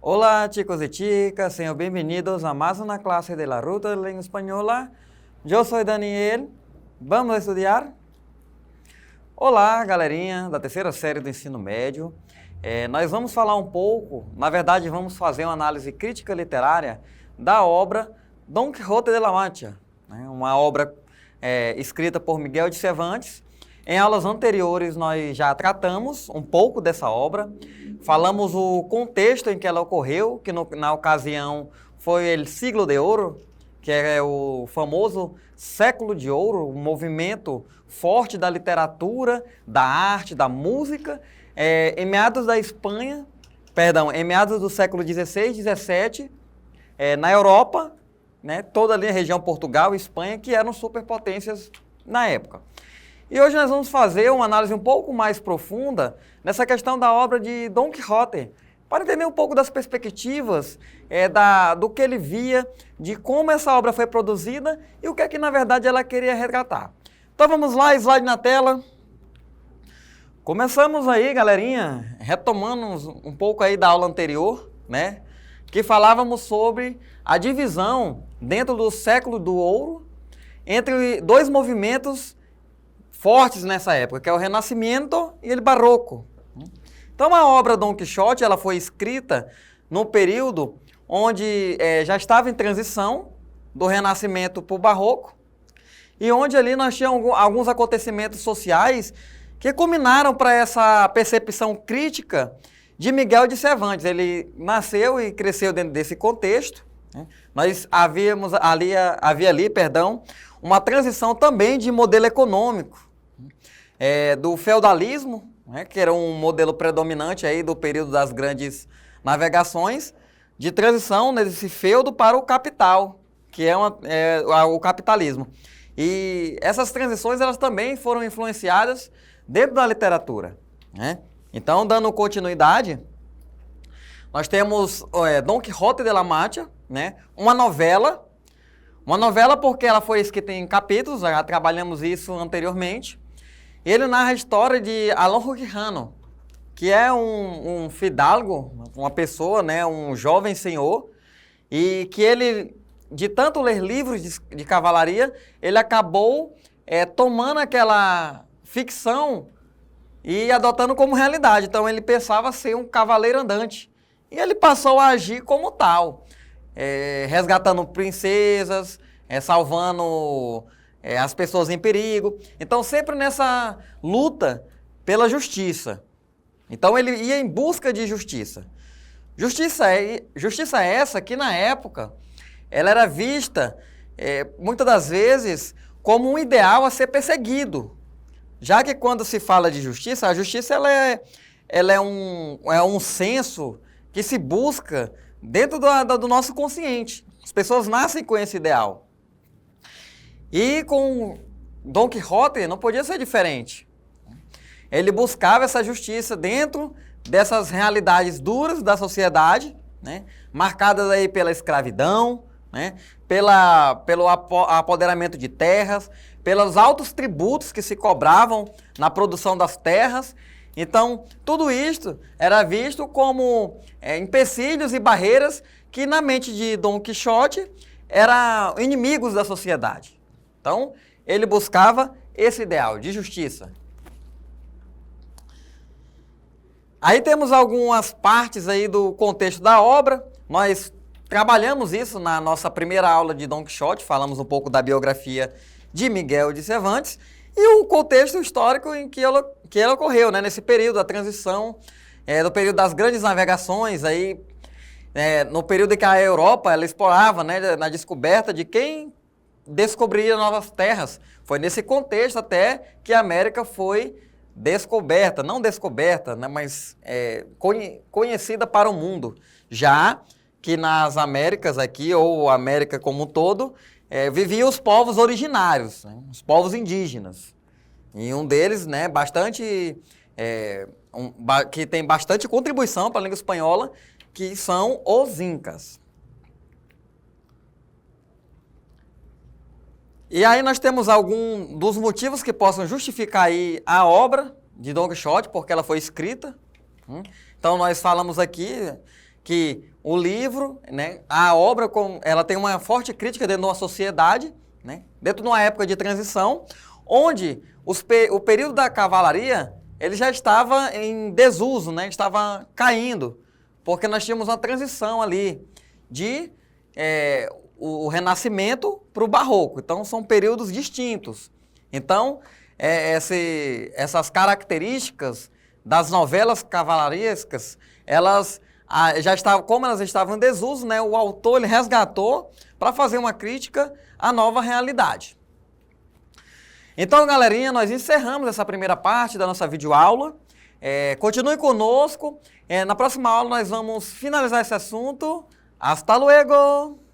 Hola chicos y chicas, sean bienvenidos a más una clase de la Ruta de la Lengua Española. Yo soy Daniel, vamos a estudar? Olá, galerinha da terceira série do ensino médio. Nós vamos falar um pouco, na verdade vamos fazer uma análise crítica literária da obra Don Quixote de la Mancha, né? Uma obra escrita por Miguel de Cervantes. Em aulas anteriores nós já tratamos um pouco dessa obra, falamos o contexto em que ela ocorreu, que na ocasião foi o Siglo de Ouro, que é o famoso século de ouro, um movimento forte da literatura, da arte, da música, em meados em meados do século XVI, XVII, na Europa, né, toda ali a região Portugal e Espanha, que eram superpotências na época. E hoje nós vamos fazer uma análise um pouco mais profunda nessa questão da obra de Don Quixote, para entender um pouco das perspectivas do que ele via, de como essa obra foi produzida e o que é que na verdade ela queria resgatar. Então vamos lá, slide na tela. Começamos aí, galerinha, retomando um pouco aí da aula anterior, né, que falávamos sobre a divisão dentro do século do ouro entre dois movimentos fortes nessa época, que é o Renascimento e o Barroco. Então a obra Don Quixote ela foi escrita no período onde já estava em transição do Renascimento para o Barroco e onde ali nós tínhamos alguns acontecimentos sociais que culminaram para essa percepção crítica de Miguel de Cervantes. Ele nasceu e cresceu dentro desse contexto, né? Nós havia ali, uma transição também de modelo econômico, do feudalismo, né, que era um modelo predominante aí do período das grandes navegações, de transição desse feudo para o capital, que é o capitalismo. E essas transições elas também foram influenciadas dentro da literatura, né? Então, dando continuidade, nós temos Don Quixote de la Mancha, né, uma novela porque ela foi escrita em capítulos, já trabalhamos isso anteriormente. Ele narra a história de Alonso Quijano, que é um fidalgo, uma pessoa, né, um jovem senhor, e que ele, de tanto ler livros de cavalaria, ele acabou tomando aquela ficção e adotando como realidade. Então ele pensava ser um cavaleiro andante, e ele passou a agir como tal, resgatando princesas, salvando as pessoas em perigo. Então, sempre nessa luta pela justiça. Então, ele ia em busca de justiça. Justiça essa que, na época, ela era vista, muitas das vezes, como um ideal a ser perseguido. Já que quando se fala de justiça, a justiça ela é um senso que se busca dentro do nosso consciente. As pessoas nascem com esse ideal. E com Don Quixote não podia ser diferente. Ele buscava essa justiça dentro dessas realidades duras da sociedade, né, marcadas aí pela escravidão, né, pelo apoderamento de terras, pelos altos tributos que se cobravam na produção das terras. Então, tudo isto era visto como empecilhos e barreiras que, na mente de Don Quixote, eram inimigos da sociedade. Então, ele buscava esse ideal de justiça. Aí temos algumas partes aí do contexto da obra. Nós trabalhamos isso na nossa primeira aula de Don Quixote, falamos um pouco da biografia de Miguel de Cervantes e o contexto histórico em que ela ocorreu, né, nesse período, a transição do período das grandes navegações, aí, no período em que a Europa ela explorava, né, na descoberta de quem descobriria novas terras. Foi nesse contexto até que a América foi descoberta, não descoberta, né, mas conhecida para o mundo. Já que nas Américas aqui, ou América como um todo, viviam os povos originários, né, os povos indígenas. E um deles, né, que tem bastante contribuição para a língua espanhola, que são os Incas. E aí nós temos algum dos motivos que possam justificar aí a obra de Don Quixote, porque ela foi escrita. Então nós falamos aqui que o livro, né, a obra, ela tem uma forte crítica dentro de uma sociedade, né, dentro de uma época de transição, onde o período da cavalaria ele já estava em desuso, né, estava caindo, porque nós tínhamos uma transição ali de o Renascimento para o Barroco. Então, são períodos distintos. Então, essas características das novelas cavalariescas, elas já estavam, como elas estavam em desuso, né, o autor ele resgatou para fazer uma crítica à nova realidade. Então, galerinha, nós encerramos essa primeira parte da nossa videoaula. Continue conosco. Na próxima aula nós vamos finalizar esse assunto. Hasta luego!